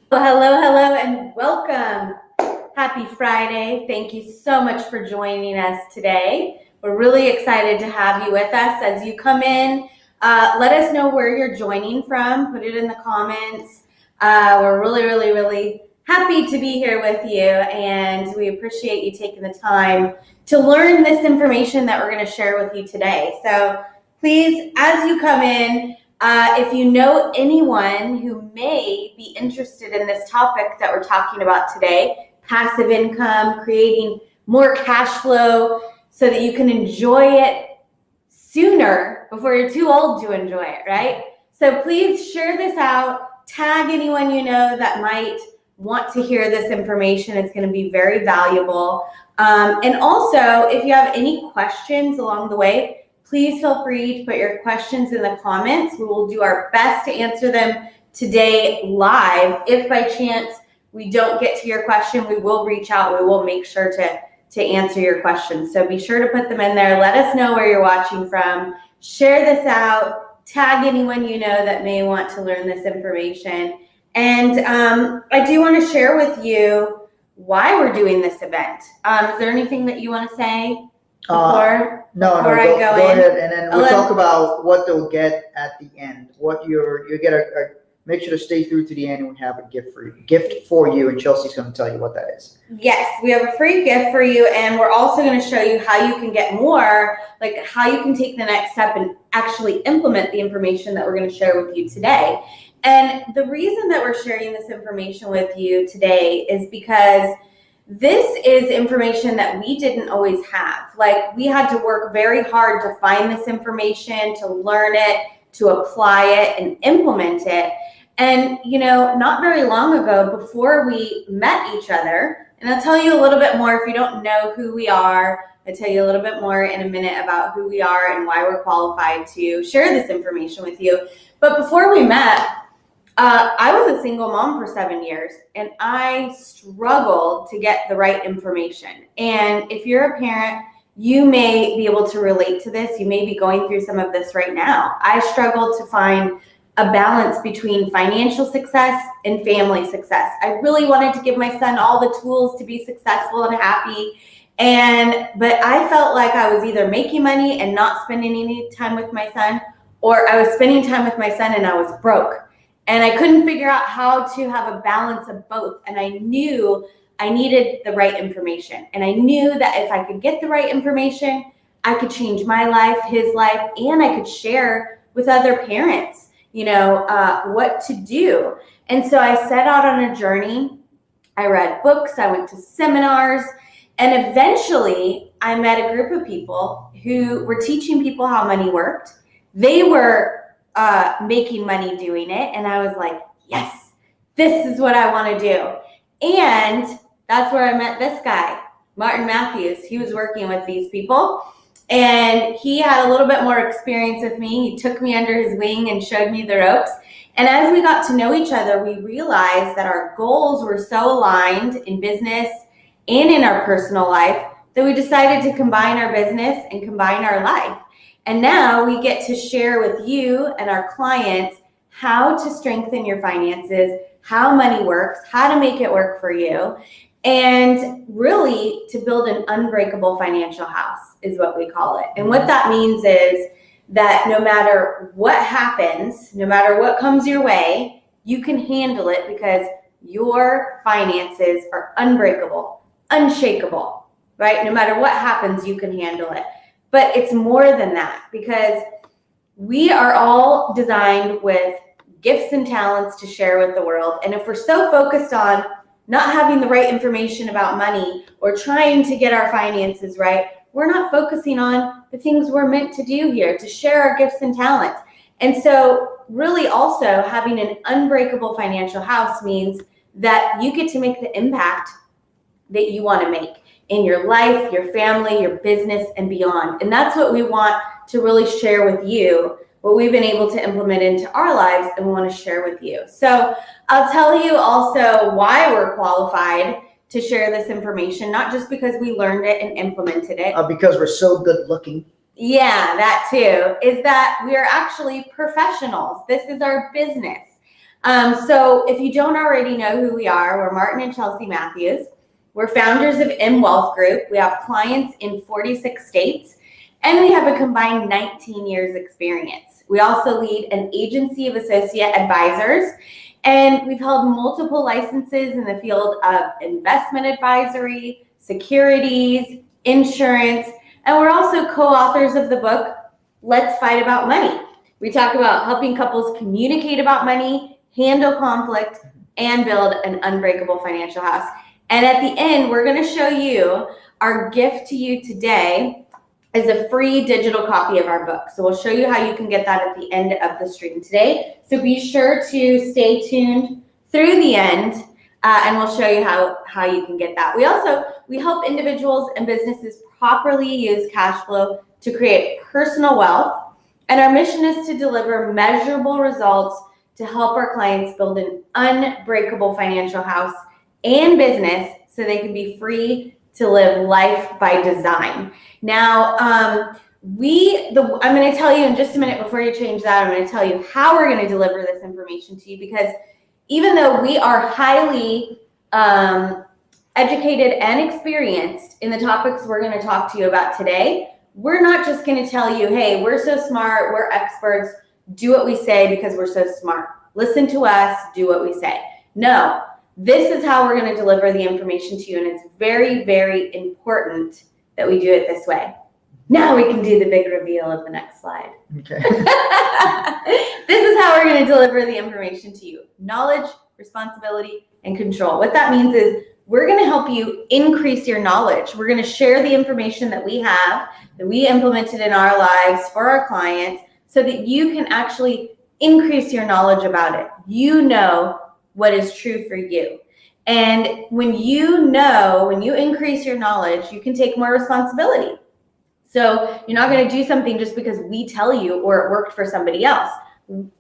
Hello, and welcome. Happy Friday. Thank you so much for joining us today. We're really excited to have you with us. As you come in, let us know where you're joining from. Put it in the comments. We're really happy to be here with you, and we appreciate you taking the time to learn this information that we're going to share with you today. So please, as you come in, if you know anyone who may be interested in this topic that we're talking about today, passive income, creating more cash flow so that you can enjoy it sooner before you're too old to enjoy it, right? So please share this out, tag anyone you know that might want to hear this information. It's going to be very valuable. And also, if you have any questions along the way, please feel free to put your questions in the comments. We will do our best to answer them today live. If by chance we don't get to your question, we will reach out. We will make sure to answer your questions. So be sure to put them in there. Let us know where you're watching from. Share this out. Tag anyone you know that may want to learn this information. And I do want to share with you why we're doing this event. Is there anything that you want to say before? No, go ahead, and then we'll talk about what they'll get at the end. What you get make sure to stay through to the end, and we have a gift for you, and Chelsea's going to tell you what that is. Yes, we have a free gift for you, and we're also going to show you how you can get more, like how you can take the next step and actually implement the information that we're going to share with you today. And the reason that we're sharing this information with you today is because this is information that we didn't always have. Like, we had to work very hard to find this information, to learn it, to apply it and implement it. And, not very long ago, before we met each other, and I'll tell you a little bit more if you don't know who we are. I'll tell you a little bit more in a minute about who we are and why we're qualified to share this information with you. But before we met, I was a single mom for 7 years, and I struggled to get the right information. And if you're a parent, you may be able to relate to this. You may be going through some of this right now. I struggled to find a balance between financial success and family success. I really wanted to give my son all the tools to be successful and happy. But I felt like I was either making money and not spending any time with my son, or I was spending time with my son and I was broke. And I couldn't figure out how to have a balance of both. And I knew I needed the right information. And I knew that if I could get the right information, I could change my life, his life, and I could share with other parents, what to do. And so I set out on a journey. I read books, I went to seminars, and eventually I met a group of people who were teaching people how money worked. They were making money doing it. And I was like, yes, this is what I want to do. And that's where I met this guy, Martin Matthews. He was working with these people, and he had a little bit more experience with me. He took me under his wing and showed me the ropes. And as we got to know each other, we realized that our goals were so aligned in business and in our personal life that we decided to combine our business and combine our life. And now we get to share with you and our clients how to strengthen your finances, how money works, how to make it work for you, and really to build an unbreakable financial house is what we call it. And what that means is that no matter what happens, no matter what comes your way, you can handle it because your finances are unbreakable, unshakable, right? No matter what happens, you can handle it. But it's more than that, because we are all designed with gifts and talents to share with the world. And if we're so focused on not having the right information about money or trying to get our finances right, we're not focusing on the things we're meant to do here, to share our gifts and talents. And so really also having an unbreakable financial house means that you get to make the impact that you want to make in your life, your family, your business, and beyond. And that's what we want to really share with you, what we've been able to implement into our lives and we want to share with you. So I'll tell you also why we're qualified to share this information, not just because we learned it and implemented it. Because we're so good looking. Yeah, that too, is that we are actually professionals. This is our business. So if you don't already know who we are, we're Martin and Chelsea Matthews. We're founders of M Wealth Group. We have clients in 46 states, and we have a combined 19 years experience. We also lead an agency of associate advisors, and we've held multiple licenses in the field of investment advisory, securities, insurance, and we're also co-authors of the book, Let's Fight About Money. We talk about helping couples communicate about money, handle conflict, and build an unbreakable financial house. And at the end, we're going to show you our gift to you today is a free digital copy of our book. So we'll show you how you can get that at the end of the stream today. So be sure to stay tuned through the end, and we'll show you how you can get that. We help individuals and businesses properly use cash flow to create personal wealth. And our mission is to deliver measurable results to help our clients build an unbreakable financial house and business so they can be free to live life by design. Now, I'm going to tell you in just a minute before you change that, I'm going to tell you how we're going to deliver this information to you, because even though we are highly educated and experienced in the topics we're going to talk to you about today, we're not just going to tell you, hey, we're so smart, we're experts, do what we say because we're so smart. Listen to us, do what we say. No, this is how we're going to deliver the information to you, and it's very, very important that we do it this way. Now we can do the big reveal of the next slide. Okay. This is how we're going to deliver the information to you. Knowledge, responsibility, and control. What that means is we're going to help you increase your knowledge. We're going to share the information that we have, that we implemented in our lives for our clients, so that you can actually increase your knowledge about it. You know what is true for you. And when you increase your knowledge, you can take more responsibility. So you're not going to do something just because we tell you or it worked for somebody else.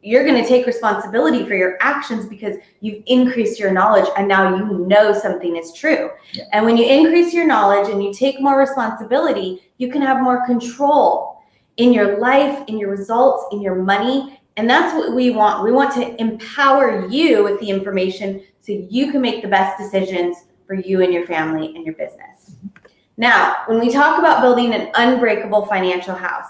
You're going to take responsibility for your actions because you've increased your knowledge and now you know something is true. Yeah. And when you increase your knowledge and you take more responsibility, you can have more control in your life, in your results, in your money. And that's what we want. We want to empower you with the information so you can make the best decisions for you and your family and your business. Now, when we talk about building an unbreakable financial house,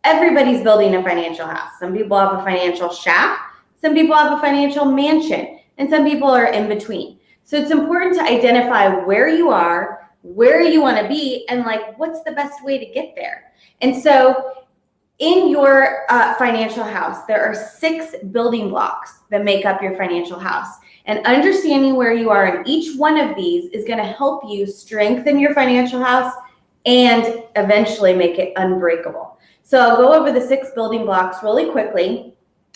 everybody's building a financial house. Some people have a financial shack, some people have a financial mansion, and some people are in between. So it's important to identify where you are, where you want to be, and what's the best way to get there. And so in your financial house, there are 6 building blocks that make up your financial house. And understanding where you are in each one of these is going to help you strengthen your financial house and eventually make it unbreakable. So I'll go over the 6 building blocks really quickly,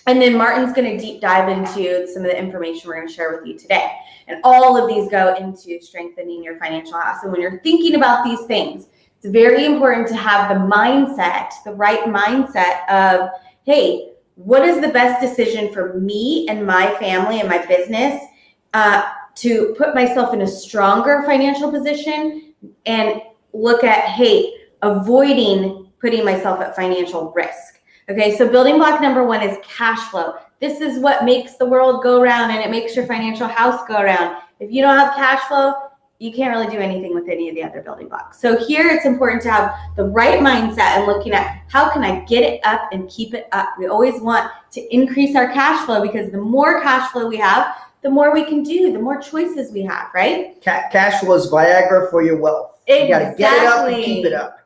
and then Martin's going to deep dive into some of the information we're going to share with you today. And all of these go into strengthening your financial house. And when you're thinking about these things, it's very important to have the right mindset of, hey, what is the best decision for me and my family and my business to put myself in a stronger financial position, and look at, hey, avoiding putting myself at financial risk. Okay, so building block number 1 is cash flow. This is what makes the world go round, and it makes your financial house go round. If you don't have cash flow, you can't really do anything with any of the other building blocks. So here it's important to have the right mindset and looking at how can I get it up and keep it up. We always want to increase our cash flow, because the more cash flow we have, the more we can do, the more choices we have, right? Cash flow is Viagra for your wealth. Exactly. You got to get it up and keep it up.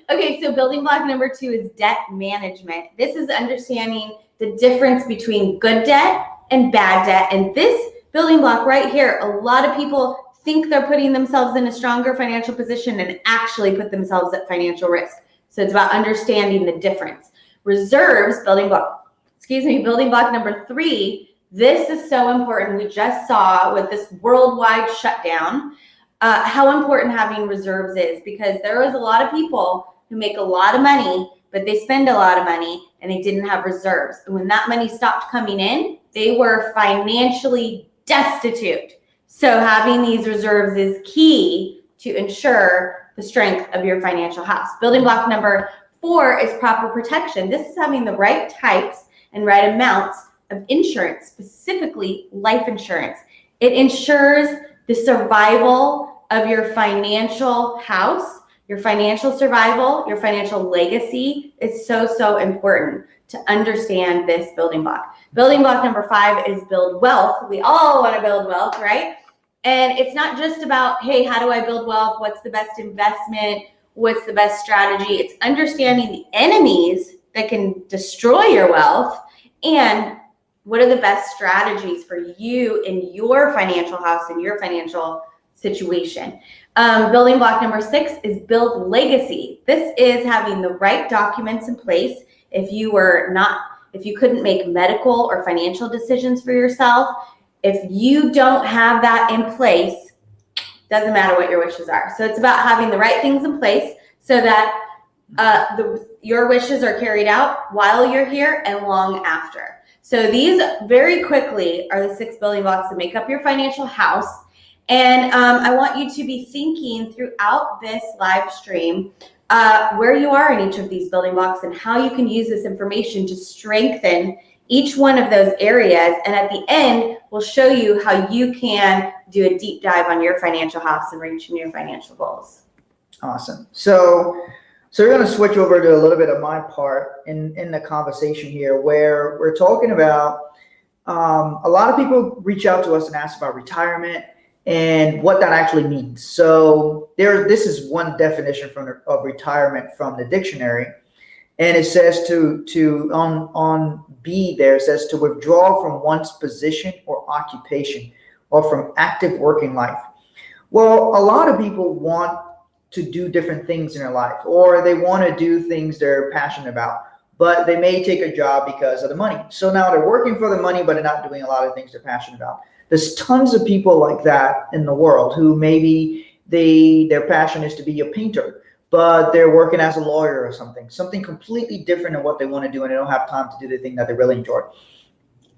Okay, so building block number 2 is debt management. This is understanding the difference between good debt and bad debt. And this building block right here, a lot of people think they're putting themselves in a stronger financial position and actually put themselves at financial risk. So it's about understanding the difference. Reserves, building block number 3, this is so important. We just saw with this worldwide shutdown how important having reserves is, because there was a lot of people who make a lot of money, but they spend a lot of money and they didn't have reserves. And when that money stopped coming in, they were financially destitute. So having these reserves is key to ensure the strength of your financial house. Building block number 4 is proper protection. This is having the right types and right amounts of insurance, specifically life insurance. It ensures the survival of your financial house, your financial survival, your financial legacy. Is so important to understand this building block. Building block number 5 is build wealth. We all want to build wealth, right? And it's not just about, hey, how do I build wealth? What's the best investment? What's the best strategy? It's understanding the enemies that can destroy your wealth, and what are the best strategies for you in your financial house, in your financial situation. Building block number 6 is build legacy. This is having the right documents in place. If you couldn't make medical or financial decisions for yourself, if you don't have that in place, doesn't matter what your wishes are. So it's about having the right things in place so that your wishes are carried out while you're here and long after. So these very quickly are the 6 building blocks that make up your financial house. And I want you to be thinking throughout this live stream where you are in each of these building blocks and how you can use this information to strengthen each one of those areas. And at the end, we'll show you how you can do a deep dive on your financial house and reaching your financial goals. Awesome. So we're going to switch over to a little bit of my part in the conversation here, where we're talking about a lot of people reach out to us and ask about retirement and what that actually means. So this is one definition of retirement from the dictionary. And it says on B there, it says to withdraw from one's position or occupation or from active working life. Well, a lot of people want to do different things in their life, or they want to do things they're passionate about, but they may take a job because of the money. So now they're working for the money, but they're not doing a lot of things they're passionate about. There's tons of people like that in the world who maybe their passion is to be a painter, but they're working as a lawyer or something completely different than what they want to do, and they don't have time to do the thing that they really enjoy.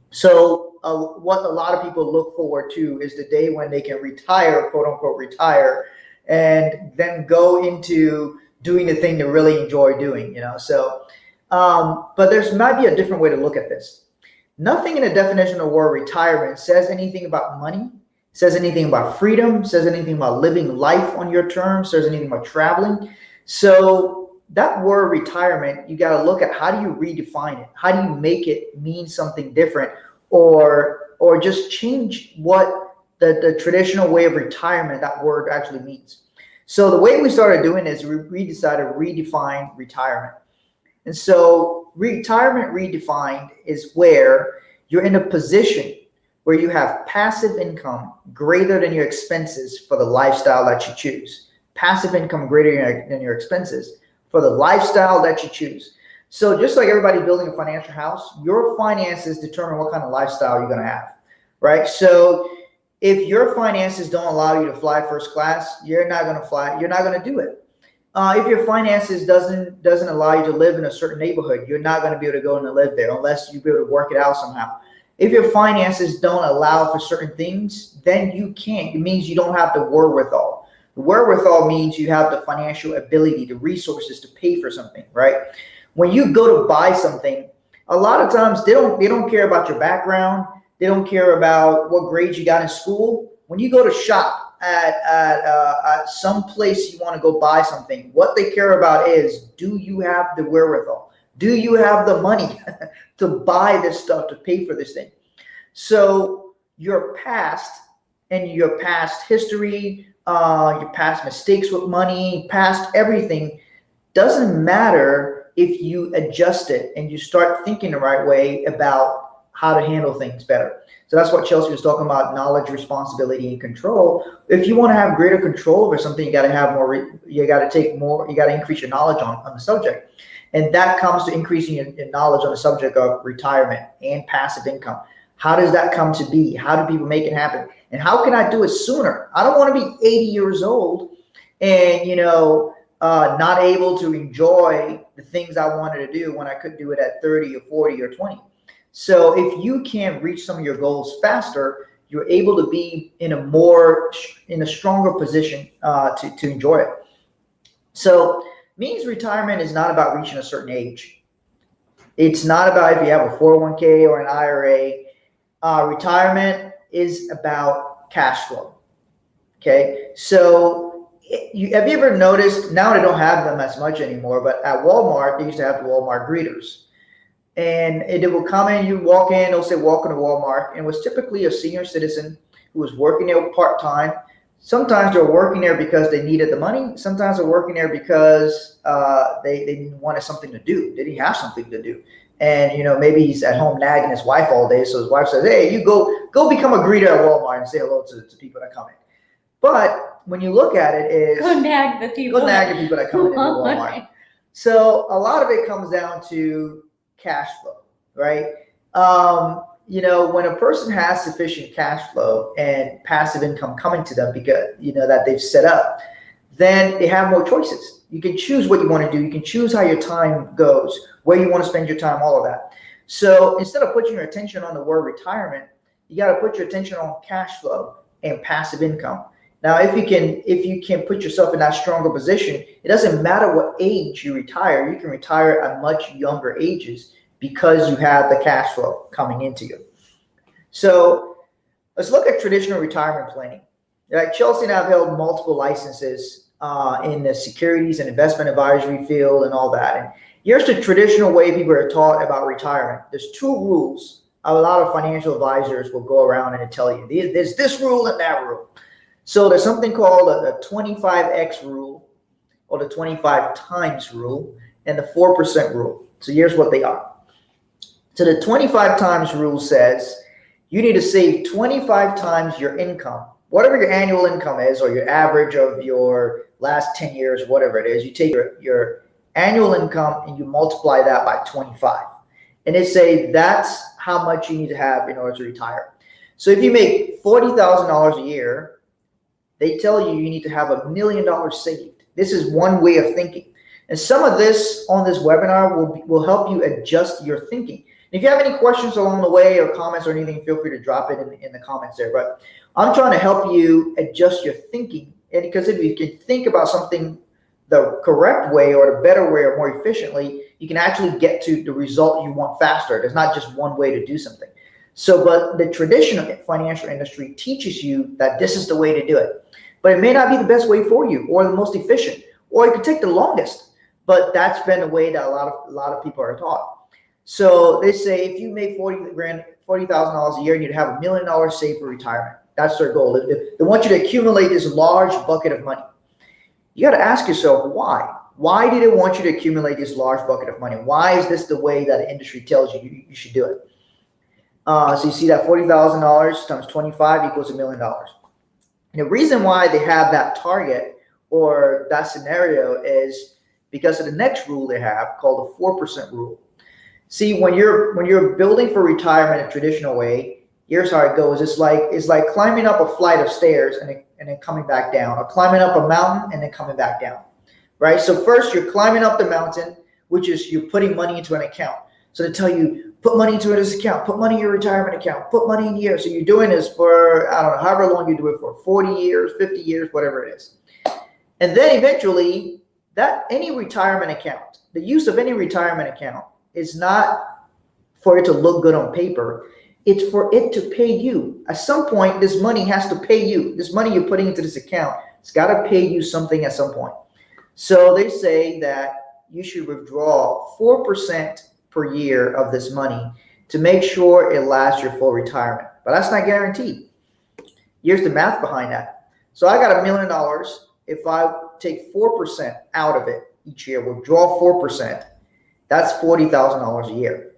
So what a lot of people look forward to is the day when they can retire, quote unquote retire, and then go into doing the thing they really enjoy doing, So, but there's might be a different way to look at this. Nothing in the definition of the word retirement says anything about money, says anything about freedom, says anything about living life on your terms, says anything about traveling. So that word retirement, you got to look at how do you redefine it? How do you make it mean something different, or just change what the traditional way of retirement, that word actually means. So the way we started doing is we decided to redefine retirement. And so retirement redefined is where you're in a position where you have passive income greater than your expenses for the lifestyle that you choose. Passive income greater than your expenses for the lifestyle that you choose. So just like everybody building a financial house, your finances determine what kind of lifestyle you're going to have, right? So if your finances don't allow you to fly first class, you're not going to fly. You're not going to do it. If your finances doesn't allow you to live in a certain neighborhood, you're not going to be able to go and live there unless you be able to work it out somehow. If your finances don't allow for certain things, then you can't. It means you don't have the wherewithal. The wherewithal means you have the financial ability, the resources to pay for something, right? When you go to buy something, a lot of times they don't care about your background. They don't care about what grades you got in school. When you go to shop at some place you want to go buy something, what they care about is, do you have the wherewithal? Do you have the money to buy this stuff, to pay for this thing? So your past and your past history, your past mistakes with money, past everything doesn't matter if you adjust it and you start thinking the right way about how to handle things better. So that's what Chelsea was talking about: knowledge, responsibility, and control. If you want to have greater control over something, you got to have more. You got to take more. You got to increase your knowledge on the subject, and that comes to increasing your knowledge on the subject of retirement and passive income. How does that come to be? How do people make it happen? And how can I do it sooner? I don't want to be 80 years old and not able to enjoy the things I wanted to do when I could do it at 30 or 40 or 20. So if you can reach some of your goals faster, you're able to be in a stronger position to enjoy it. So means retirement is not about reaching a certain age. It's not about if you have a 401k or an IRA. Retirement is about cash flow. Okay, so have you ever noticed, now they don't have them as much anymore, but at Walmart, they used to have the Walmart greeters. And it will come in, you walk in, they'll say, welcome to Walmart. And it was typically a senior citizen who was working there part-time. Sometimes they're working there because they needed the money. Sometimes they're working there because they wanted something to do. They didn't have something to do. And, maybe he's at home nagging his wife all day. So his wife says, hey, you go become a greeter at Walmart and say hello to people that come in. But when you look at it, go nag the people. Go nag the people that come into Walmart. So a lot of it comes down to cash flow, right? When a person has sufficient cash flow and passive income coming to them because, that they've set up, then they have more choices. You can choose what you want to do. You can choose how your time goes, where you want to spend your time, all of that. So instead of putting your attention on the word retirement, you got to put your attention on cash flow and passive income. Now, if you can put yourself in that stronger position, it doesn't matter what age you retire. You can retire at much younger ages because you have the cash flow coming into you. So let's look at traditional retirement planning. Like Chelsea and I have held multiple licenses in the securities and investment advisory field and all that. And here's the traditional way people are taught about retirement. There's two rules. A lot of financial advisors will go around and tell you, there's this rule and that rule. So there's something called the 25x rule or the 25 times rule and the 4% rule. So here's what they are. So the 25 times rule says you need to save 25 times your income, whatever your annual income is or your average of your last 10 years, whatever it is. You take your annual income and you multiply that by 25. And they say that's how much you need to have in order to retire. So if you make $40,000 a year, they tell you you need to have $1 million saved. This is one way of thinking. And some of this on this webinar will help you adjust your thinking. And if you have any questions along the way or comments or anything, feel free to drop it in the comments there. But I'm trying to help you adjust your thinking. And because if you can think about something the correct way or the better way or more efficiently, you can actually get to the result you want faster. There's not just one way to do something. So, but the traditional financial industry teaches you that this is the way to do it. But it may not be the best way for you or the most efficient, or it could take the longest. But that's been the way that a lot of people are taught. So they say if you make $40,000 a year, you'd have $1 million saved for retirement. That's their goal. They want you to accumulate this large bucket of money. You got to ask yourself why. Why do they want you to accumulate this large bucket of money? Why is this the way that the industry tells you you should do it? So you see that $40,000 times 25 equals $1 million. And the reason why they have that target or that scenario is because of the next rule they have called the 4% rule. See, when you're building for retirement a traditional way, here's how it goes. It's like climbing up a flight of stairs and then coming back down, or climbing up a mountain and then coming back down, right? So first you're climbing up the mountain, which is you're putting money into an account. So they tell you, put money into this account, put money in your retirement account, put money in here. So you're doing this for, I don't know, however long you do it for, 40 years, 50 years, whatever it is. And then eventually any retirement account, the use of any retirement account is not for it to look good on paper. It's for it to pay you. At some point, this money has to pay you. This money you're putting into this account, it's got to pay you something at some point. So they say that you should withdraw 4% per year of this money to make sure it lasts your full retirement. But that's not guaranteed. Here's the math behind that. So I got $1 million. If I take 4% out of it each year, withdraw 4%, that's $40,000 a year.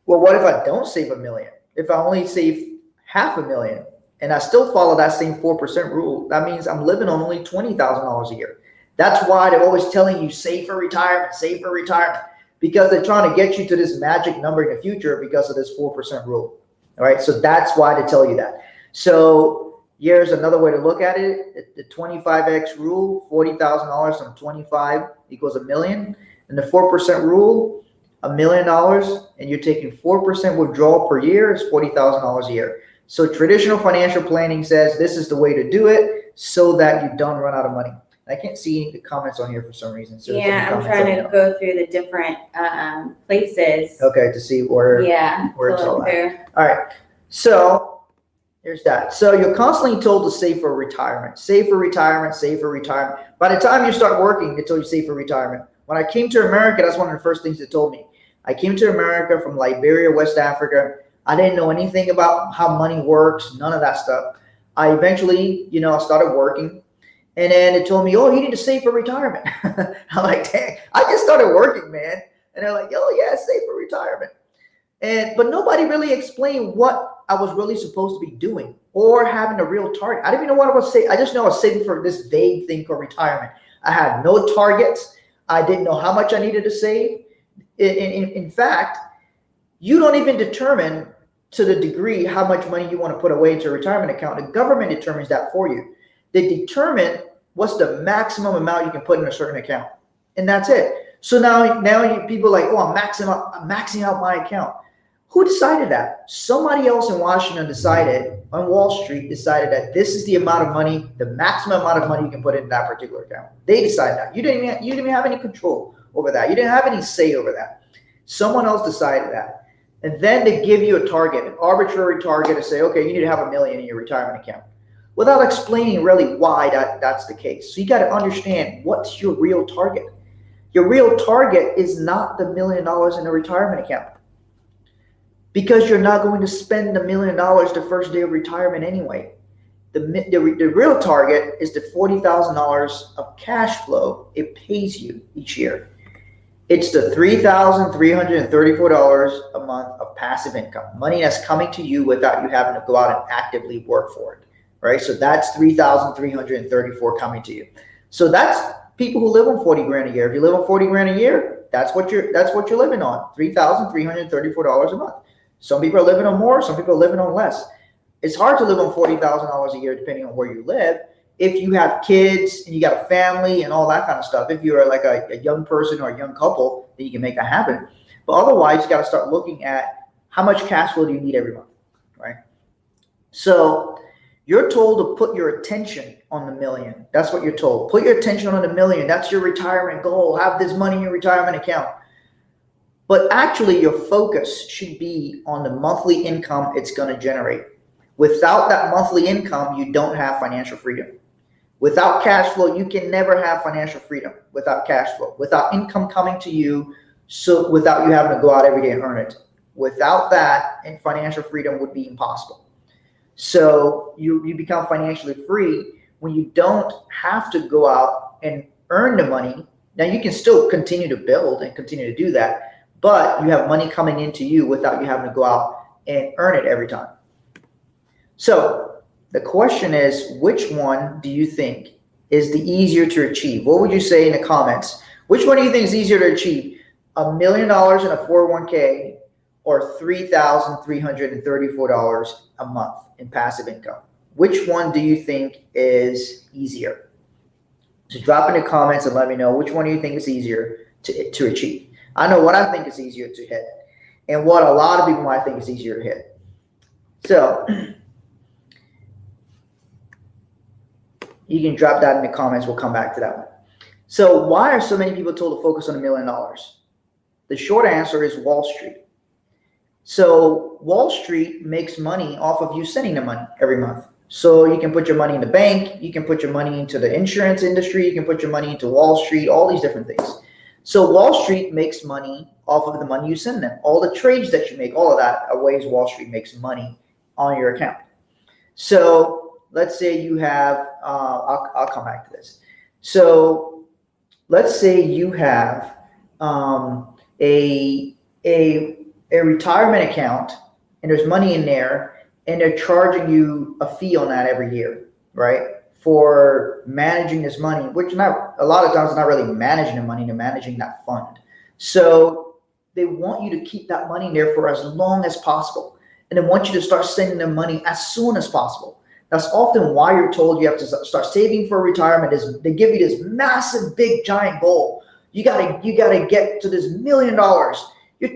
Well, what if I don't save $1 million? If I only save $500,000 and I still follow that same 4% rule, that means I'm living on only $20,000 a year. That's why they're always telling you save for retirement, because they're trying to get you to this magic number in the future because of this 4% rule. All right, so that's why they tell you that. So here's another way to look at it. The 25x rule, $40,000 times 25 equals $1 million. And the 4% rule, $1 million, and you're taking 4% withdrawal per year is $40,000 a year. So traditional financial planning says this is the way to do it so that you don't run out of money. I can't see the comments on here for some reason. So Yeah, I'm trying to go through the different places. Okay, to see where it's all at. All right, so here's that. So you're constantly told to save for retirement, save for retirement, save for retirement. By the time you start working, they told you save for retirement. When I came to America, that's one of the first things they told me. I came to America from Liberia, West Africa. I didn't know anything about how money works, none of that stuff. I eventually, I started working. And then they told me, oh, you need to save for retirement. I'm like, dang, I just started working, man. And they're like, oh, yeah, save for retirement. But nobody really explained what I was really supposed to be doing or having a real target. I didn't even know what I was saying. I just know I was saving for this vague thing called retirement. I had no targets. I didn't know how much I needed to save. In fact, you don't even determine to the degree how much money you want to put away into a retirement account. The government determines that for you. They determine what's the maximum amount you can put in a certain account, and that's it. So now people are like, oh, I'm maxing out my account. Who decided that? Somebody else in Washington decided, on Wall Street, decided that this is the amount of money, the maximum amount of money you can put in that particular account. They decided that. You didn't even have any control over that. You didn't have any say over that. Someone else decided that. And then they give you a target, an arbitrary target to say, okay, you need to have $1 million in your retirement account, without explaining really why that's the case. So you got to understand, what's your real target. Your real target is not the $1 million in a retirement account, because you're not going to spend the $1 million the first day of retirement anyway. The real target is the $40,000 of cash flow it pays you each year. It's the $3,334 a month of passive income, money that's coming to you without you having to go out and actively work for it. Right? So that's $3,334 coming to you. So that's people who live on 40 grand a year. If you live on 40 grand a year, that's what you're living on, $3,334 a month. Some people are living on more, some people are living on less. It's hard to live on $40,000 a year depending on where you live. If you have kids and you got a family and all that kind of stuff, if you're like a young person or a young couple, then you can make that happen. But otherwise, you got to start looking at how much cash flow do you need every month, right? So you're told to put your attention on the million. That's what you're told. Put your attention on the million. That's your retirement goal. Have this money in your retirement account. But actually, your focus should be on the monthly income it's going to generate. Without that monthly income, you don't have financial freedom. Without cash flow, you can never have financial freedom. Without cash flow, without income coming to you, so without you having to go out every day and earn it. Without that, and financial freedom would be impossible. So you become financially free when you don't have to go out and earn the money. Now you can still continue to build and continue to do that, but you have money coming into you without you having to go out and earn it every time. So the question is, which one do you think is the easier to achieve? What would you say in the comments? Which one do you think is easier to achieve? $1 million in a 401k or $3,334 a month in passive income? Which one do you think is easier? So drop in the comments and let me know which one do you think is easier to achieve. I know what I think is easier to hit and what a lot of people might think is easier to hit. So you can drop that in the comments. We'll come back to that one. So why are so many people told to focus on $1 million? The short answer is Wall Street. So Wall Street makes money off of you sending the money every month. So you can put your money in the bank, you can put your money into the insurance industry, you can put your money into Wall Street, all these different things. So Wall Street makes money off of the money you send them. All the trades that you make, all of that are ways Wall Street makes money on your account. So let's say you have, I'll come back to this. So let's say you have a retirement account and there's money in there and they're charging you a fee on that every year, right? For managing this money, which not a lot of times they're not really managing the money, they're managing that fund. So they want you to keep that money there for as long as possible. And they want you to start sending them money as soon as possible. That's often why you're told you have to start saving for retirement. Is they give you this massive, big, giant goal. You gotta get to this $1 million. You're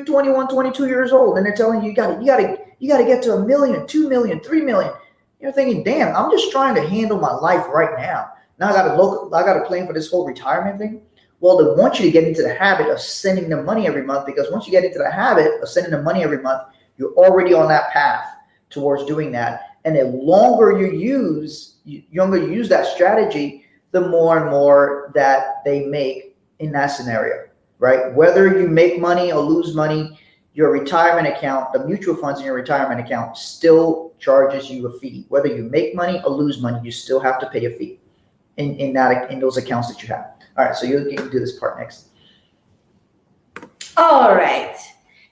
21, 22 years old, and they're telling you you gotta get to $1 million, $2 million, $3 million. You're thinking, damn, I'm just trying to handle my life right now. Now I got to plan for this whole retirement thing. Well, they want you to get into the habit of sending them money every month, because once you get into the habit of sending them money every month, you're already on that path towards doing that. And the longer you use that strategy, the more and more that they make in that scenario, right? Whether you make money or lose money, your retirement account, the mutual funds in your retirement account still charges you a fee. Whether you make money or lose money, you still have to pay a fee in those accounts that you have. All right, so you can do this part next. All right.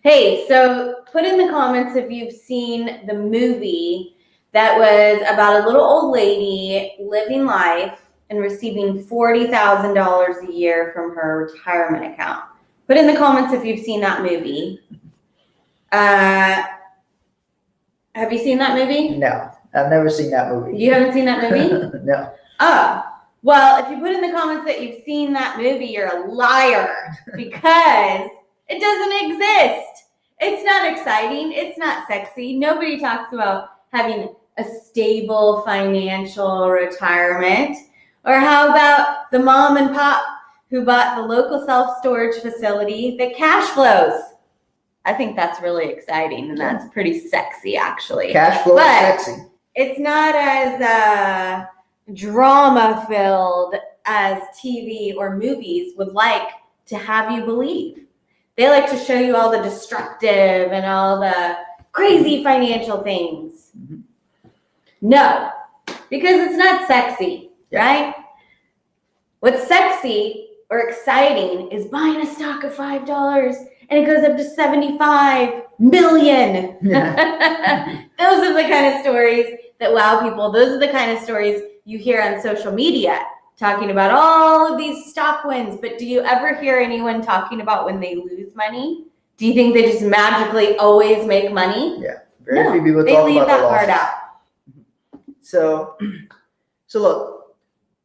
Hey, so put in the comments if you've seen the movie that was about a little old lady living life and receiving $40,000 a year from her retirement account. Put in the comments if you've seen that movie. Have you seen that movie? No, I've never seen that movie. You haven't seen that movie? No. Oh, well, if you put in the comments that you've seen that movie, you're a liar, because it doesn't exist. It's not exciting. It's not sexy. Nobody talks about having a stable financial retirement. Or how about the mom and pop who bought the local self-storage facility that cash flows? I think that's really exciting, and that's pretty sexy, actually. Cash flow is sexy. It's not as drama-filled as TV or movies would like to have you believe. They like to show you all the destructive and all the crazy financial things. Mm-hmm. No, because it's not sexy, right? What's sexy or exciting is buying a stock of $5 and it goes up to 75 million. Yeah. Those are the kind of stories that wow people. Those are the kind of stories you hear on social media, talking about all of these stock wins. But do you ever hear anyone talking about when they lose money? Do you think they just magically always make money? Yeah, very few people talk about the losses. They leave that part out. So look,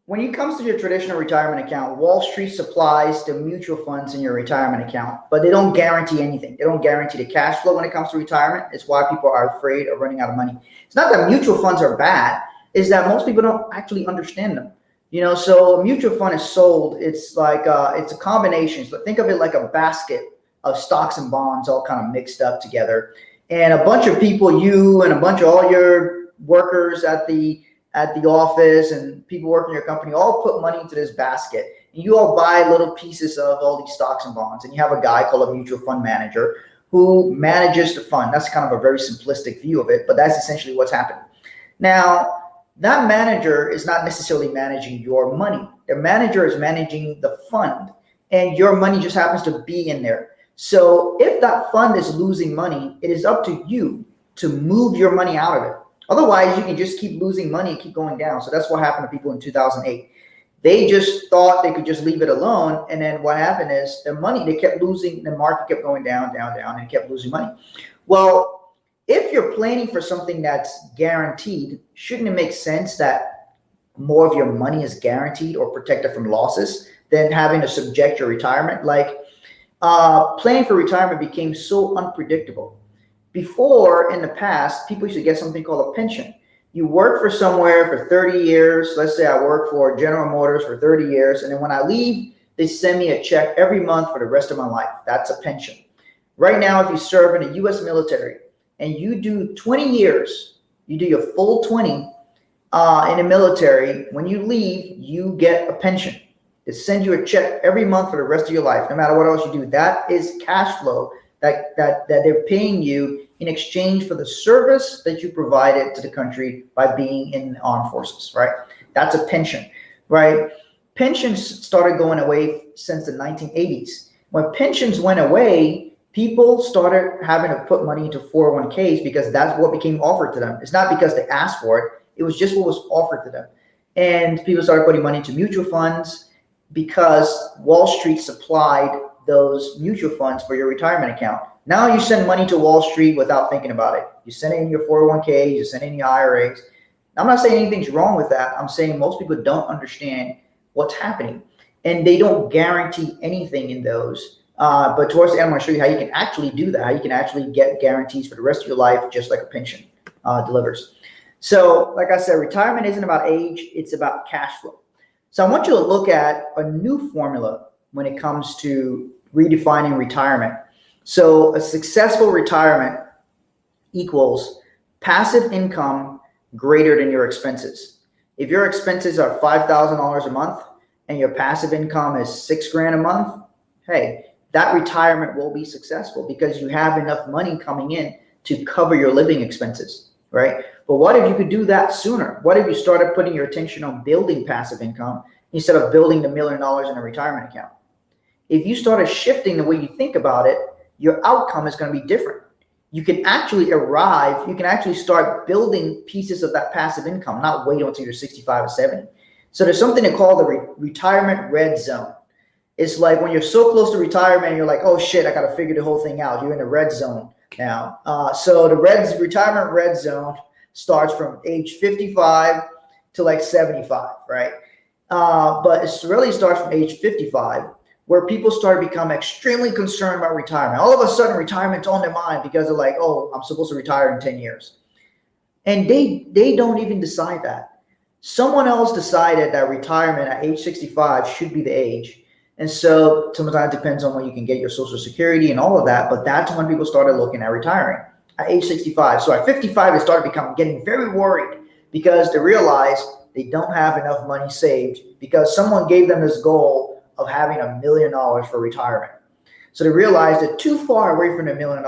when it comes to your traditional retirement account, Wall Street supplies the mutual funds in your retirement account, but they don't guarantee anything. They don't guarantee the cash flow when it comes to retirement. It's why people are afraid of running out of money. It's not that mutual funds are bad. It's that most people don't actually understand them. So a mutual fund is sold. It's like it's a combination. So think of it like a basket of stocks and bonds all kind of mixed up together. And a bunch of people, you and a bunch of all your workers at the office and people working in your company all put money into this basket. And you all buy little pieces of all these stocks and bonds. And you have a guy called a mutual fund manager who manages the fund. That's kind of a very simplistic view of it, but that's essentially what's happening. Now, that manager is not necessarily managing your money. The manager is managing the fund, and your money just happens to be in there. So if that fund is losing money, it is up to you to move your money out of it. Otherwise, you can just keep losing money and keep going down. So that's what happened to people in 2008. They just thought they could just leave it alone. And then what happened is their money, they kept losing. The market kept going down, down, down, and kept losing money. Well, if you're planning for something that's guaranteed, shouldn't it make sense that more of your money is guaranteed or protected from losses than having to subject your retirement? Like planning for retirement became so unpredictable. Before, in the past, people used to get something called a pension. You work for somewhere for 30 years. Let's say I work for General Motors for 30 years. And then when I leave, they send me a check every month for the rest of my life. That's a pension. Right now, if you serve in the U.S. military and you do 20 years, you do your full 20 in the military, when you leave, you get a pension. They send you a check every month for the rest of your life, no matter what else you do. That is cash flow that they're paying you in exchange for the service that you provided to the country by being in the armed forces, right? That's a pension, right? Pensions started going away since the 1980s. When pensions went away, people started having to put money into 401ks because that's what became offered to them. It's not because they asked for it. It was just what was offered to them. And people started putting money into mutual funds because Wall Street supplied those mutual funds for your retirement account. Now you send money to Wall Street without thinking about it. You send it in your 401ks, you send it in your IRAs. I'm not saying anything's wrong with that. I'm saying most people don't understand what's happening, and they don't guarantee anything in those. But towards the end, I'm going to show you how you can actually do that, how you can actually get guarantees for the rest of your life, just like a pension delivers. So like I said, retirement isn't about age, it's about cash flow. So I want you to look at a new formula when it comes to redefining retirement. So a successful retirement equals passive income greater than your expenses. If your expenses are $5,000 a month and your passive income is $6,000 a month, hey, that retirement will be successful because you have enough money coming in to cover your living expenses, right? But what if you could do that sooner? What if you started putting your attention on building passive income instead of building the $1 million in a retirement account? If you started shifting the way you think about it, your outcome is going to be different. You can actually start building pieces of that passive income, not wait until you're 65 or 70. So there's something they call the retirement red zone. It's like when you're so close to retirement, you're like, oh shit, I got to figure the whole thing out. You're in the red zone now. So the retirement red zone starts from age 55 to like 75, right? But it really starts from age 55, where people start to become extremely concerned about retirement. All of a sudden, retirement's on their mind because they're like, oh, I'm supposed to retire in 10 years. And they don't even decide that. Someone else decided that retirement at age 65 should be the age. And so sometimes it depends on when you can get your Social Security and all of that, but that's when people started looking at retiring at age 65. So at 55, they started getting very worried because they realized they don't have enough money saved because someone gave them this goal of having $1 million for retirement. So they realized they're too far away from the $1 million.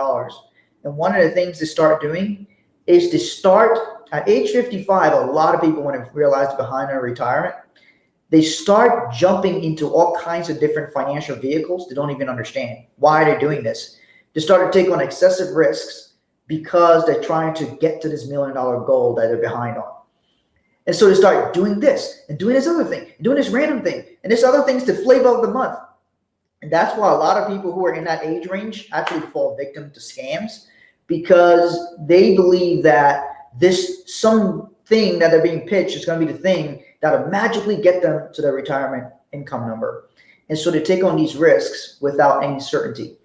And one of the things they start doing is to start at age 55. A lot of people, when they realize they're behind on retirement, they start jumping into all kinds of different financial vehicles they don't even understand. Why are they doing this? They start to take on excessive risks because they're trying to get to this $1 million goal that they're behind on. And so they start doing this and doing this other thing, and doing this random thing, and this other thing's the flavor of the month. And that's why a lot of people who are in that age range actually fall victim to scams because they believe that something that they're being pitched is going to be the thing that'll magically get them to their retirement income number. And so they take on these risks without any certainty.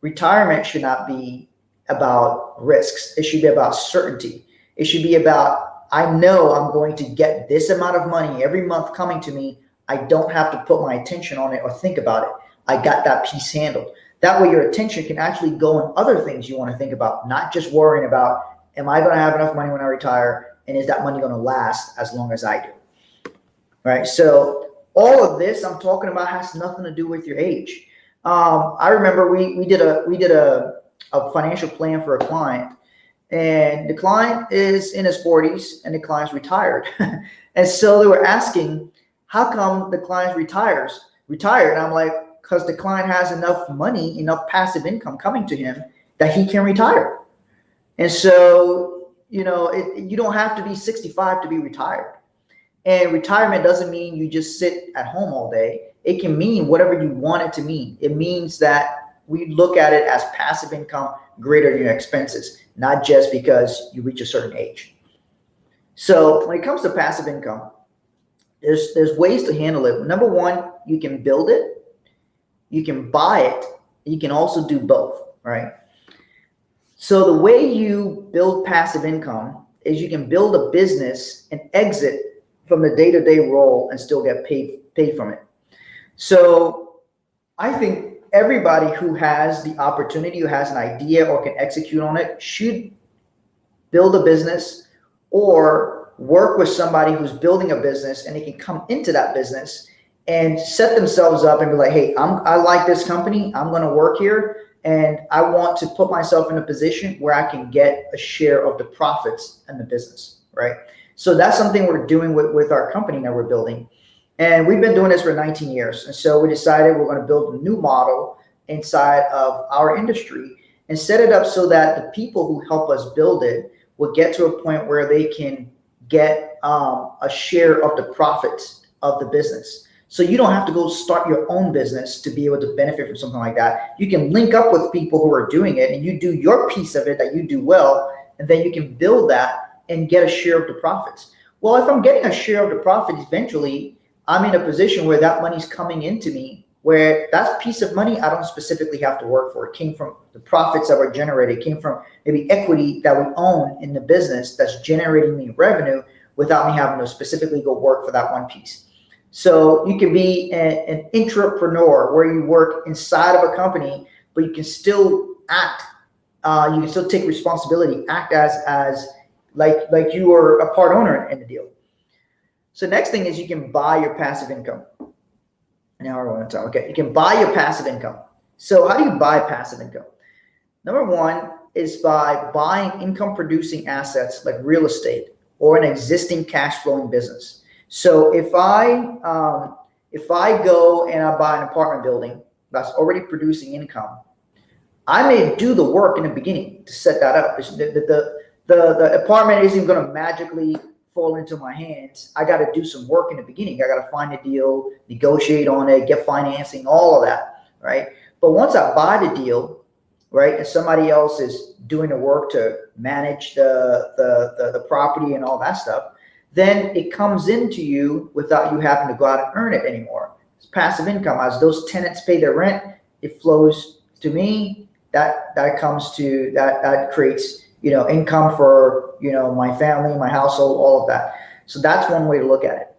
Retirement should not be about risks. It should be about certainty. It should be about, I know I'm going to get this amount of money every month coming to me. I don't have to put my attention on it or think about it. I got that piece handled. That way your attention can actually go on other things you want to think about, not just worrying about, am I going to have enough money when I retire? And is that money going to last as long as I do? Right. So all of this I'm talking about has nothing to do with your age. I remember we did a financial plan for a client, and the client is in his 40s and the client's retired. And so they were asking, how come the client retired? And I'm like, because the client has enough money, enough passive income coming to him that he can retire. And so, you don't have to be 65 to be retired. And retirement doesn't mean you just sit at home all day. It can mean whatever you want it to mean. It means that we look at it as passive income greater than your expenses, not just because you reach a certain age. So when it comes to passive income, there's ways to handle it. Number one, you can build it, you can buy it, you can also do both, right? So the way you build passive income is you can build a business and exit from the day-to-day role and still get paid from it. So I think everybody who has the opportunity, who has an idea or can execute on it, should build a business or work with somebody who's building a business, and they can come into that business and set themselves up and be like, hey, I like this company. I'm going to work here, and I want to put myself in a position where I can get a share of the profits in the business, right? So that's something we're doing with our company that we're building. And we've been doing this for 19 years. And so we decided we're going to build a new model inside of our industry and set it up so that the people who help us build it will get to a point where they can get a share of the profits of the business. So you don't have to go start your own business to be able to benefit from something like that. You can link up with people who are doing it, and you do your piece of it that you do well, and then you can build that and get a share of the profits. Well, if I'm getting a share of the profits, eventually I'm in a position where that money's coming into me, where that piece of money I don't specifically have to work for. It came from the profits that were generated. It came from maybe equity that we own in the business that's generating me revenue without me having to specifically go work for that one piece. So you can be an intrapreneur where you work inside of a company, but you can still act. You can still take responsibility, act as like you are a part owner in the deal. So next thing is you can buy your passive income. Now I want to talk. Okay, you can buy your passive income. So how do you buy passive income? Number one is by buying income producing assets like real estate or an existing cash flowing business. So if I go and I buy an apartment building that's already producing income, I may do the work in the beginning to set that up. The apartment isn't going to magically fall into my hands. I got to do some work in the beginning. I got to find a deal, negotiate on it, get financing, all of that, right? But once I buy the deal, right, and somebody else is doing the work to manage the property and all that stuff, then it comes into you without you having to go out and earn it anymore. It's passive income. As those tenants pay their rent, it flows to me. That creates income for my family, my household, all of that. So that's one way to look at it.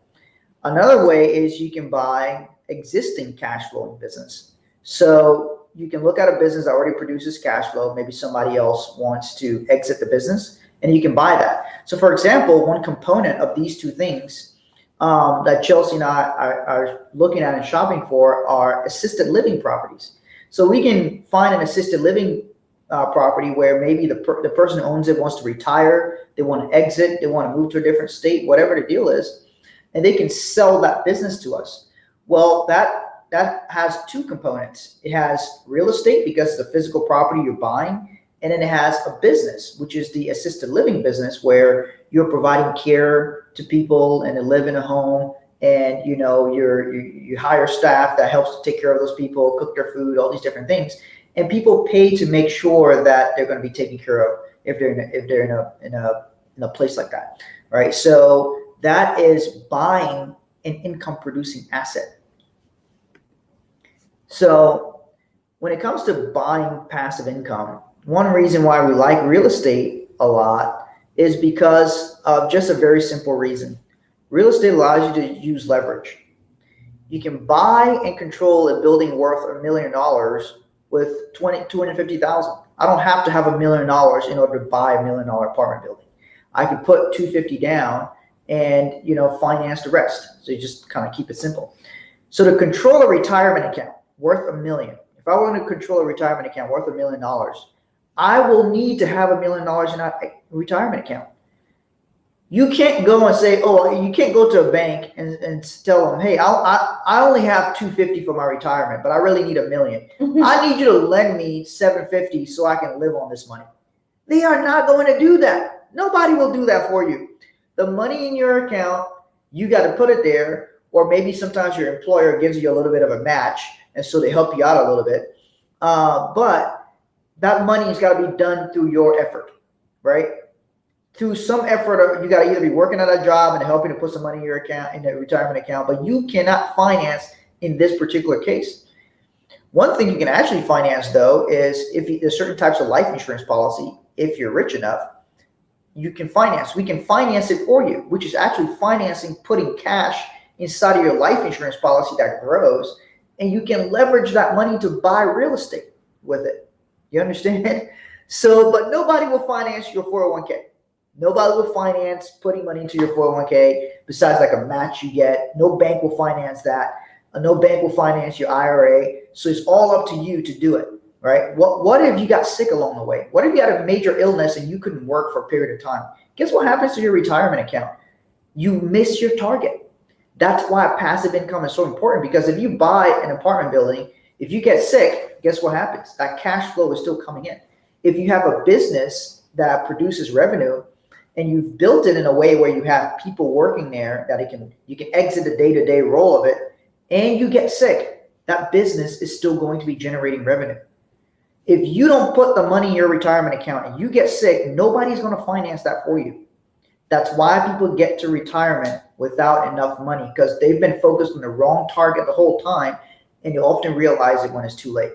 Another way is you can buy existing cash flowing business. So you can look at a business that already produces cash flow. Maybe somebody else wants to exit the business, and you can buy that. So for example, one component of these two things that Chelsea and I are looking at and shopping for are assisted living properties. So we can find an assisted living property where maybe the person who owns it wants to retire, they want to exit, they want to move to a different state, whatever the deal is, and they can sell that business to us. Well, that has two components. It has real estate because it's the physical property you're buying, and then it has a business, which is the assisted living business where you're providing care to people and they live in a home, and you hire staff that helps to take care of those people, cook their food, all these different things. And people pay to make sure that they're going to be taken care of if they're in a place like that, right? So that is buying an income producing asset. So when it comes to buying passive income, one reason why we like real estate a lot is because of just a very simple reason. Real estate allows you to use leverage. You can buy and control a building worth $1 million with $250,000. I don't have to have $1 million in order to buy $1 million apartment building. I could put $250 down and finance the rest. So you just kind of keep it simple. So to control a retirement account worth $1 million, if I want to control a retirement account worth $1 million, I will need to have $1 million in a retirement account. You can't go and say, you can't go to a bank and tell them, hey, I only have $250 for my retirement, but I really need $1 million. I need you to lend me $750 so I can live on this money. They are not going to do that. Nobody will do that for you. The money in your account, you got to put it there, or maybe sometimes your employer gives you a little bit of a match, and so they help you out a little bit. But that money has got to be done through your effort, right? Through some effort, you got to either be working at a job and helping to put some money in your account, in the retirement account, but you cannot finance in this particular case. One thing you can actually finance, though, is if there's certain types of life insurance policy, if you're rich enough, you can finance. We can finance it for you, which is actually financing, putting cash inside of your life insurance policy that grows, and you can leverage that money to buy real estate with it. You understand? So, but nobody will finance your 401k. Nobody will finance putting money into your 401k besides like a match you get. No bank will finance that. No bank will finance your IRA. So it's all up to you to do it, right? What if you got sick along the way? What if you had a major illness and you couldn't work for a period of time? Guess what happens to your retirement account? You miss your target. That's why passive income is so important, because if you buy an apartment building, if you get sick, guess what happens? That cash flow is still coming in. If you have a business that produces revenue, and you've built it in a way where you have people working there that you can exit the day-to-day role of it, and you get sick, that business is still going to be generating revenue. If you don't put the money in your retirement account and you get sick, nobody's going to finance that for you. That's why people get to retirement without enough money, because they've been focused on the wrong target the whole time, and you often realize it when it's too late.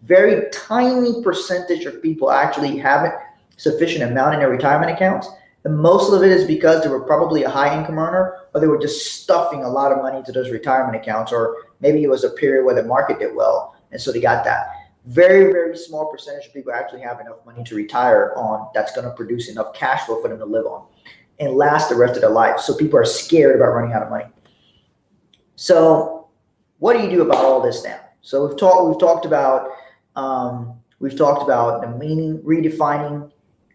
Very tiny percentage of people actually have sufficient amount in their retirement accounts And most of it is because they were probably a high income earner, or they were just stuffing a lot of money into those retirement accounts, or maybe it was a period where the market did well, and so they got that. Very, very small percentage of people actually have enough money to retire on that's going to produce enough cash flow for them to live on and last the rest of their life. So people are scared about running out of money. So what do you do about all this now? So we've talked about the meaning, redefining,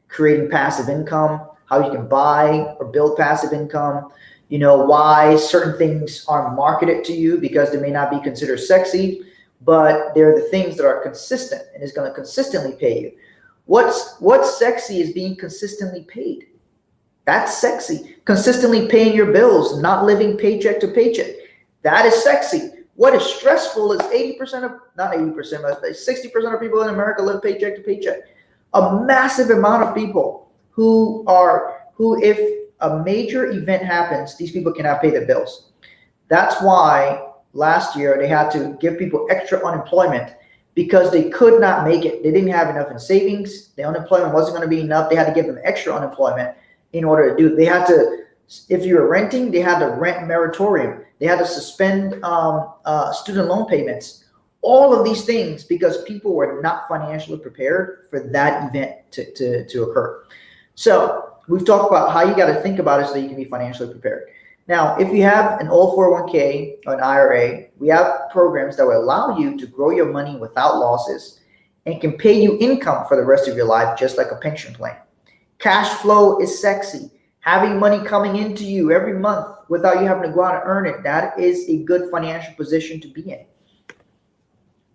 creating passive income, how you can buy or build passive income, why certain things are marketed to you because they may not be considered sexy, but they're the things that are consistent and is going to consistently pay you. What's sexy is being consistently paid. That's sexy. Consistently paying your bills, not living paycheck to paycheck. That is sexy. What is stressful is 60% of people in America live paycheck to paycheck. A massive amount of people who if a major event happens, these people cannot pay their bills. That's why last year they had to give people extra unemployment because they could not make it. They didn't have enough in savings. The unemployment wasn't going to be enough. They had to give them extra unemployment in order to do it. They had to, if you were renting, they had to rent moratorium. They had to suspend student loan payments. All of these things because people were not financially prepared for that event to occur. So we've talked about how you got to think about it so that you can be financially prepared. Now, if you have an old 401k or an IRA, we have programs that will allow you to grow your money without losses and can pay you income for the rest of your life, just like a pension plan. Cash flow is sexy. Having money coming into you every month without you having to go out and earn it, that is a good financial position to be in.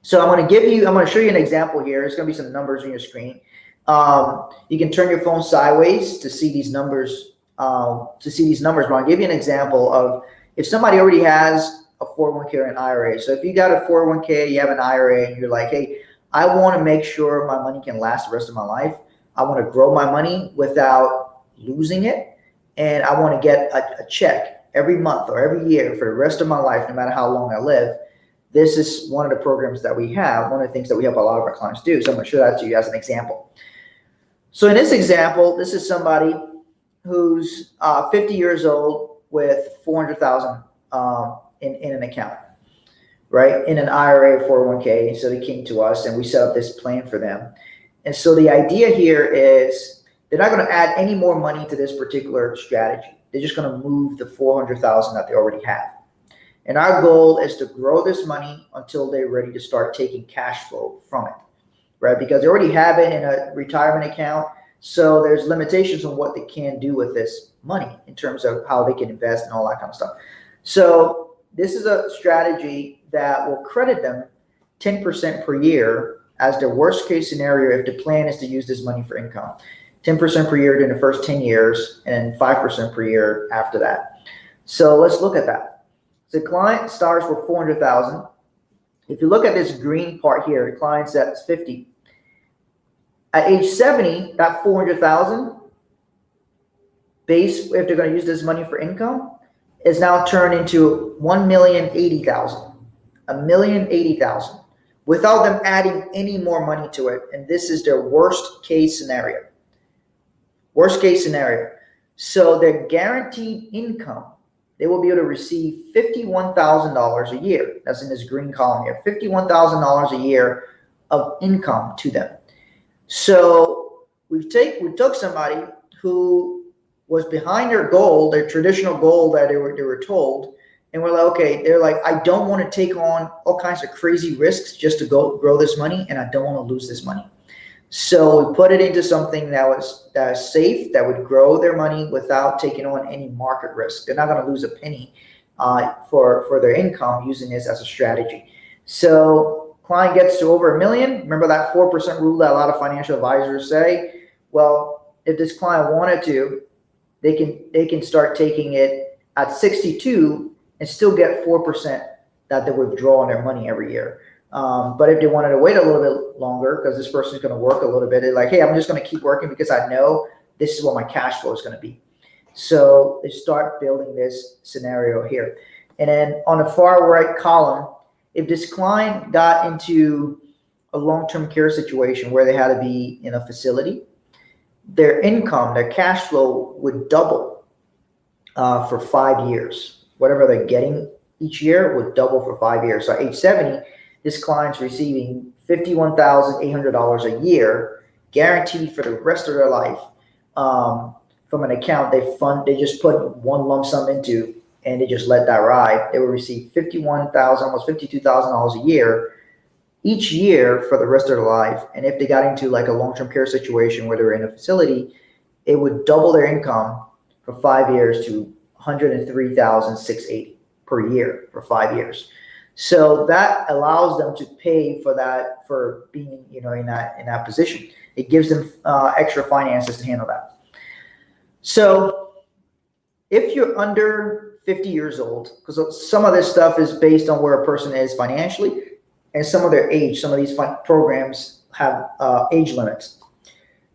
So I'm going to show you an example here. There's going to be some numbers on your screen. You can turn your phone sideways to see these numbers. But I'll give you an example of if somebody already has a 401k or an IRA. So if you got a 401k, you have an IRA, and you're like, hey, I want to make sure my money can last the rest of my life. I want to grow my money without losing it. And I want to get a check every month or every year for the rest of my life, no matter how long I live. This is one of the programs that we have, one of the things that we help a lot of our clients do. So I'm going to show that to you as an example. So in this example, this is somebody who's 50 years old with $400,000 in an account, right? In an IRA or 401k. So they came to us and we set up this plan for them. And so the idea here is they're not going to add any more money to this particular strategy. They're just going to move the $400,000 that they already have. And our goal is to grow this money until they're ready to start taking cash flow from it, right? Because they already have it in a retirement account. So there's limitations on what they can do with this money in terms of how they can invest and all that kind of stuff. So this is a strategy that will credit them 10% per year as their worst case scenario if the plan is to use this money for income. 10% per year during the first 10 years and 5% per year after that. So let's look at that. The client starts with $400,000. If you look at this green part here, the client's at 50. At age 70, that $400,000 base, if they're going to use this money for income, is now turned into $1,080,000. $1,080,000 without them adding any more money to it. And this is their worst case scenario. Worst case scenario. So their guaranteed income, they will be able to receive $51,000 a year. That's in this green column here. $51,000 a year of income to them. So we took somebody who was behind their goal, their traditional goal that they were told, and we're like, okay, they're like, I don't want to take on all kinds of crazy risks just to go grow this money, and I don't want to lose this money. So we put it into something that was safe, that would grow their money without taking on any market risk. They're not going to lose a penny for their income using this as a strategy. So client gets to over $1 million. Remember that 4% rule that a lot of financial advisors say? Well, if this client wanted to, they can start taking it at 62 and still get 4% that they withdraw on their money every year. But if they wanted to wait a little bit longer, because this person's going to work a little bit, they're like, hey, I'm just going to keep working because I know this is what my cash flow is going to be. So they start building this scenario here. And then on the far right column, if this client got into a long-term care situation where they had to be in a facility, their income, their cash flow would double for 5 years. Whatever they're getting each year would double for 5 years. So at age 70, this client's receiving $51,800 a year, guaranteed for the rest of their life, from an account they just put one lump sum into, and they just let that ride. They will receive $51,000, almost $52,000 a year each year for the rest of their life. And if they got into like a long-term care situation where they're in a facility, it would double their income for 5 years to $103,680 per year for 5 years. So that allows them to pay for that, for being, in that position. It gives them extra finances to handle that. So if you're under 50 years old, because some of this stuff is based on where a person is financially, and some of their age, some of these programs have age limits.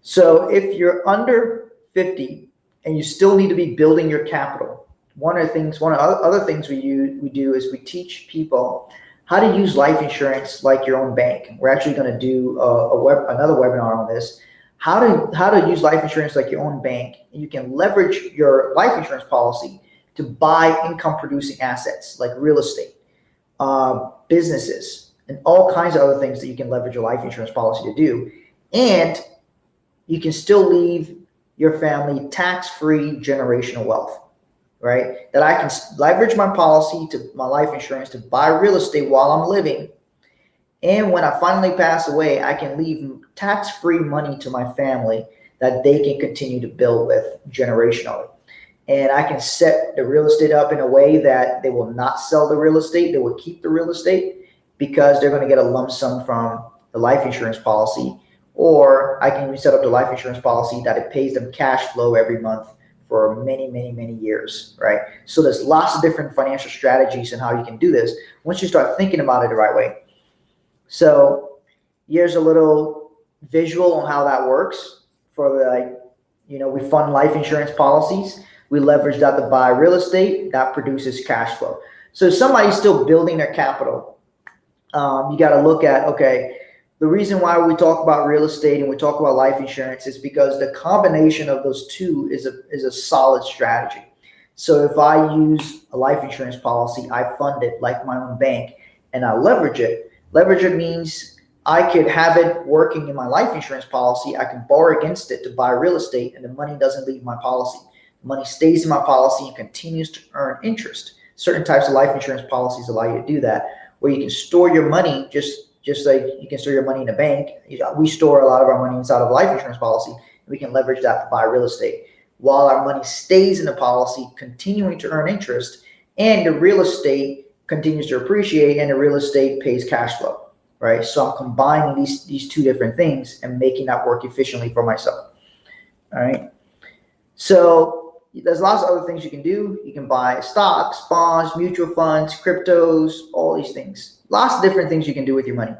So if you're under 50 and you still need to be building your capital, one of the other things we do is we teach people how to use life insurance like your own bank. We're actually going to do another webinar on this. How to use life insurance like your own bank, and you can leverage your life insurance policy to buy income producing assets like real estate, businesses, and all kinds of other things that you can leverage your life insurance policy to do. And you can still leave your family tax-free generational wealth, right? That I can leverage my policy to my life insurance to buy real estate while I'm living. And when I finally pass away, I can leave tax-free money to my family that they can continue to build with generationally. And I can set the real estate up in a way that they will not sell the real estate. They will keep the real estate because they're going to get a lump sum from the life insurance policy. Or I can set up the life insurance policy that it pays them cash flow every month for many, many, many years, right? So there's lots of different financial strategies and how you can do this once you start thinking about it the right way. So here's a little visual on how that works for we fund life insurance policies. We leverage that to buy real estate that produces cash flow. So if somebody's still building their capital, you got to look at, okay, the reason why we talk about real estate and we talk about life insurance is because the combination of those two is a solid strategy. So if I use a life insurance policy, I fund it like my own bank, and I leverage it. Leverage it means I could have it working in my life insurance policy. I can borrow against it to buy real estate, and the money doesn't leave my policy. The money stays in my policy and continues to earn interest. Certain types of life insurance policies allow you to do that, where you can store your money just like you can store your money in a bank. We store a lot of our money inside of a life insurance policy, and we can leverage that to buy real estate while our money stays in the policy, continuing to earn interest, and the real estate continues to appreciate, and the real estate pays cash flow, right? So I'm combining these two different things and making that work efficiently for myself. All right. So there's lots of other things you can do. You can buy stocks, bonds, mutual funds, cryptos, all these things. Lots of different things you can do with your money.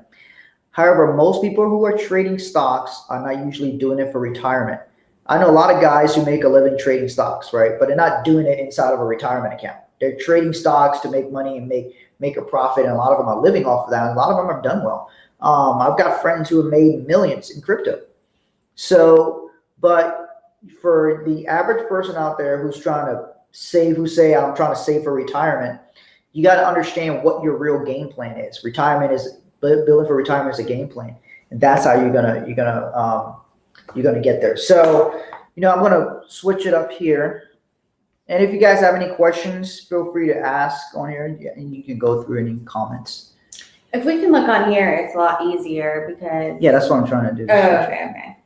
However, most people who are trading stocks are not usually doing it for retirement. I know a lot of guys who make a living trading stocks, right? But they're not doing it inside of a retirement account. They're trading stocks to make money and make a profit, and a lot of them are living off of that, and a lot of them have done well. I've got friends who have made millions in crypto. So, but for the average person out there who's trying to save, who say, I'm trying to save for retirement, you got to understand what your real game plan is. Building for retirement is a game plan, and that's how you're gonna get there. So, I'm gonna switch it up here. And if you guys have any questions, feel free to ask on here, and you can go through any comments. If we can look on here, it's a lot easier because... Yeah, that's what I'm trying to do. Oh, okay.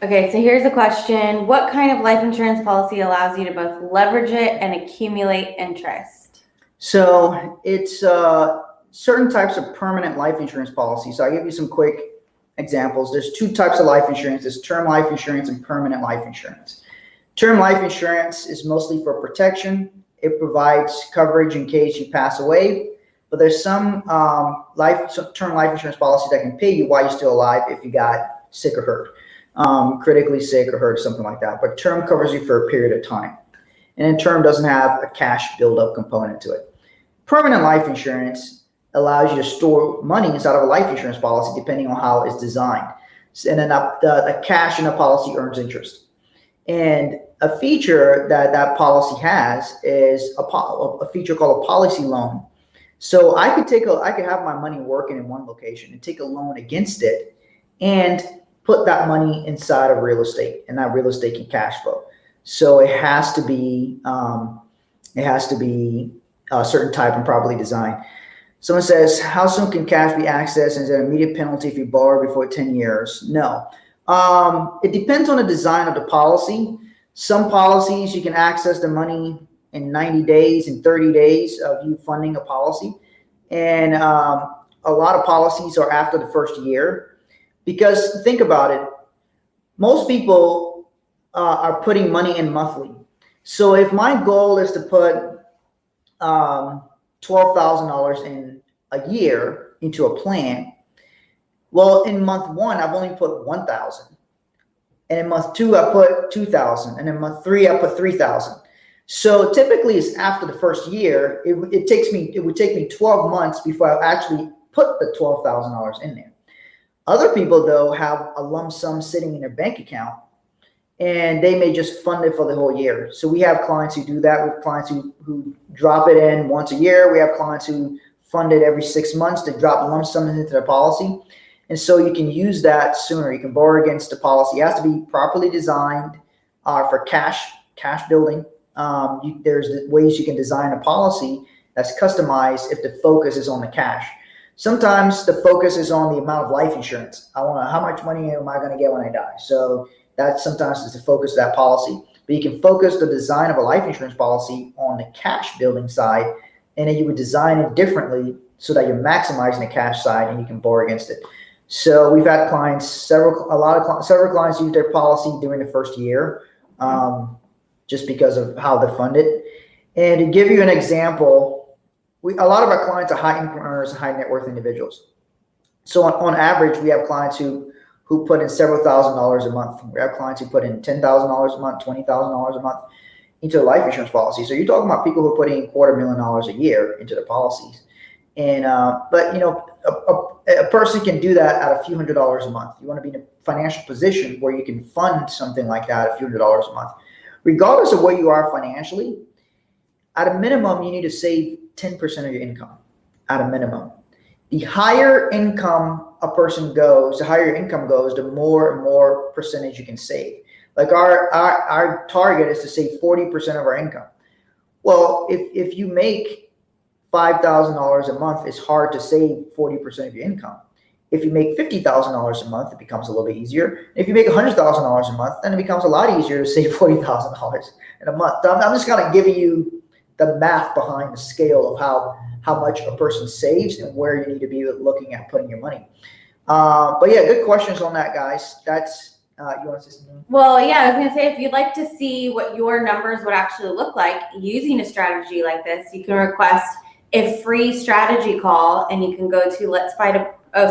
Okay, so here's a question. What kind of life insurance policy allows you to both leverage it and accumulate interest? So it's certain types of permanent life insurance policies. So I'll give you some quick examples. There's two types of life insurance. There's term life insurance and permanent life insurance. Term life insurance is mostly for protection. It provides coverage in case you pass away, but there's some term life insurance policies that can pay you while you're still alive if you got sick or hurt, critically sick or hurt, something like that. But term covers you for a period of time. And then term doesn't have a cash buildup component to it. Permanent life insurance allows you to store money inside of a life insurance policy depending on how it's designed. And then the cash in the policy earns interest. And a feature that policy has is a feature called a policy loan. So I could have my money working in one location and take a loan against it and put that money inside of real estate, and that real estate can cash flow. So it has to be a certain type and properly designed. Someone says, how soon can cash be accessed? Is there an immediate penalty if you borrow before 10 years? No. It depends on the design of the policy. Some policies you can access the money in 90 days and 30 days of you funding a policy. And a lot of policies are after the first year, because think about it. Most people are putting money in monthly. So if my goal is to put $12,000 in a year into a plan, well, in month 1, I've only put 1,000. And in month 2, I put 2,000. And in month 3, I put 3,000. So typically it's after the first year. It would take me 12 months before I actually put the $12,000 in there. Other people, though, have a lump sum sitting in their bank account, and they may just fund it for the whole year. So we have clients who do that. We have clients who drop it in once a year. We have clients who fund it every 6 months to drop lump sum into their policy. And so you can use that sooner. You can borrow against the policy. It has to be properly designed for cash building. There's ways you can design a policy that's customized if the focus is on the cash. Sometimes the focus is on the amount of life insurance. How much money am I going to get when I die? So that sometimes is the focus of that policy. But you can focus the design of a life insurance policy on the cash building side, and then you would design it differently so that you're maximizing the cash side and you can borrow against it. So we've had clients, several clients use their policy during the first year, just because of how they're funded. And to give you an example, a lot of our clients are high income earners and high net worth individuals. So on average, we have clients who put in several $1,000s a month. We have clients who put in $10,000 a month, $20,000 a month into a life insurance policy. So you're talking about people who are putting $250,000 a year into their policies. And but a person can do that at a few $100s a month. You want to be in a financial position where you can fund something like that a few $100s a month. Regardless of where you are financially, at a minimum, you need to save 10% of your income at a minimum. The higher income a person goes, the higher your income goes, the more and more percentage you can save. Like our target is to save 40% of our income. Well, if you make $5,000 a month, it's hard to save 40% of your income. If you make $50,000 a month, it becomes a little bit easier. If you make $100,000 a month, then it becomes a lot easier to save $40,000 in a month. So I'm just kind of giving you the math behind the scale of how much a person saves and where you need to be looking at putting your money. But yeah, good questions on that, guys. That's you want to say something? Well, yeah, I was going to say, if you'd like to see what your numbers would actually look like using a strategy like this, you can request a free strategy call, and you can go to I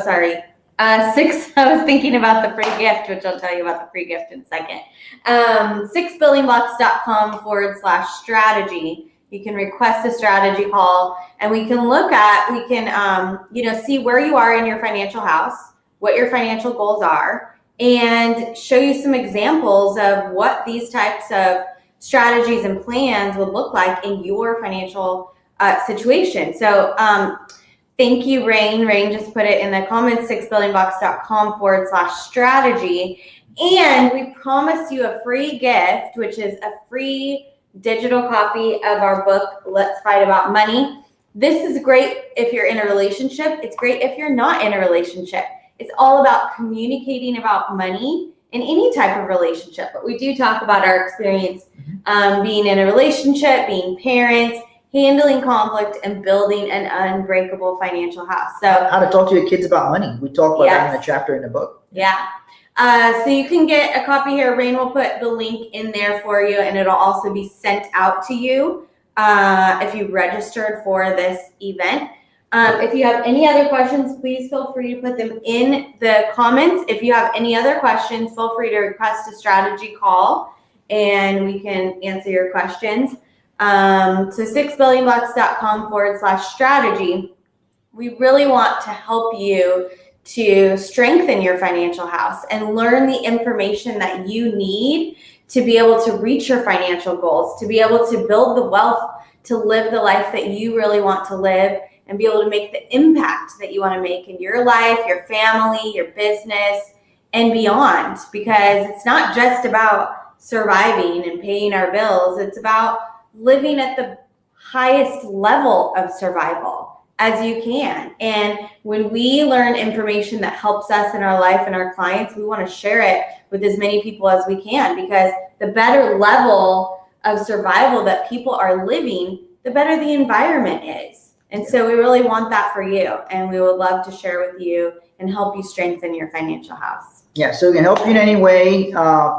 was thinking about the free gift, which I'll tell you about the free gift in a second. 6buildingblocks.com/strategy. You can request a strategy call, and we can see where you are in your financial house, what your financial goals are, and show you some examples of what these types of strategies and plans would look like in your financial situation. So thank you, Rain. Rain just put it in the comments, 6buildingblocks.com/strategy. And we promised you a free gift, which is a free digital copy of our book, Let's Fight About Money. This is great if you're in a relationship. It's great if you're not in a relationship. It's all about communicating about money in any type of relationship. But we do talk about our experience being in a relationship, being parents, handling conflict, and building an unbreakable financial house. So how to talk to your kids about money. We talk about that in a chapter in the book. Yeah. So you can get a copy here. Rain will put the link in there for you, and it'll also be sent out to you if you registered for this event. If you have any other questions, please feel free to put them in the comments. If you have any other questions, feel free to request a strategy call, and we can answer your questions. So 6buildingblocks.com/strategy. We really want to help you to strengthen your financial house and learn the information that you need to be able to reach your financial goals, to be able to build the wealth, to live the life that you really want to live, and be able to make the impact that you want to make in your life, your family, your business, and beyond. Because it's not just about surviving and paying our bills. It's about living at the highest level of survival as you can. And when we learn information that helps us in our life and our clients, we want to share it with as many people as we can, because the better level of survival that people are living, the better the environment is. And so we really want that for you, and we would love to share with you and help you strengthen your financial house. Yeah, so we can help you in any way.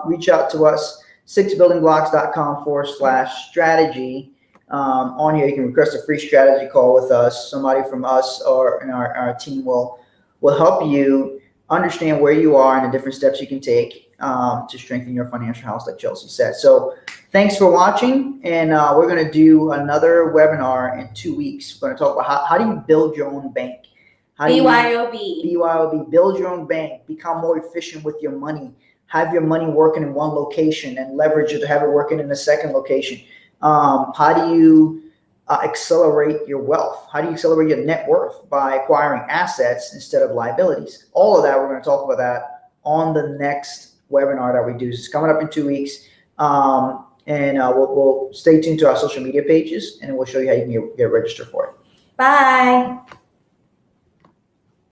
Reach out to us, 6buildingblocks.com/strategy. On here, you can request a free strategy call with us. Somebody from us or in our team will help you understand where you are and the different steps you can take to strengthen your financial house, like Chelsea said. So thanks for watching, and we're going to do another webinar in 2 weeks. We're going to talk about how do you build your own bank. BYOB, build your own bank, become more efficient with your money, have your money working in one location and leverage it to have it working in a second location. How do you accelerate your wealth? How do you accelerate your net worth? By acquiring assets instead of liabilities. All of that, we're going to talk about that on the next webinar that we do. It's coming up in 2 weeks. We'll stay tuned to our social media pages, and we'll show you how you can get registered for it. Bye.